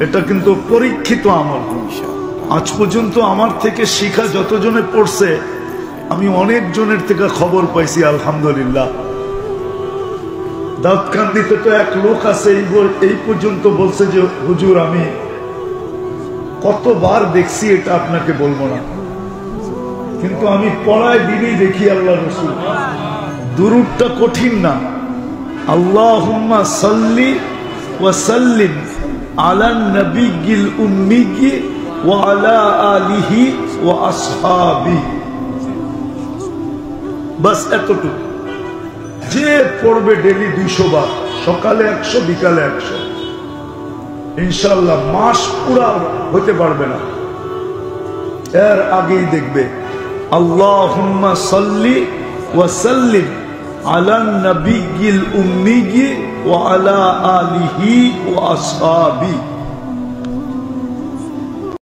এটা কিন্তু পরীক্ষিত আমল। আজ পর্যন্ত আমার থেকে শিখা যতজনে পড়ছে আমি অনেক জনের থেকে খবর পাইছি, আলহামদুলিল্লাহ। দাউদকান্দিতে তো এক লোক আছে এই পর্যন্ত বলছে যে হুজুর আমি কতবার দেখছি এটা আপনাকে বলবো না, কিন্তু আমি পড়ায় দিনই দেখি আল্লাহ রাসূল। দুরূদটা কঠিন না। আল্লাহুম্মা সাল্লি ওয়া সাল্লিম আলান নবিয়্যিল উম্মিয়্যি ওয়া আলা আলিহি ওয়া আসহাবিহি, বাস এতটুকু। যে পড়বে ডেলি 200 বার, সকালে 100 বিকালে 100, ইনশাআল্লাহ মাস পুরা হতে পারবে না, এর আগেই দেখবে আল্লাহুম্মা সাল্লি ওয়া সাল্লিম আলান নবিয়্যিল উম্মিয়্যি ওয়া আলা আলিহি ওয়া আসহাবিহি।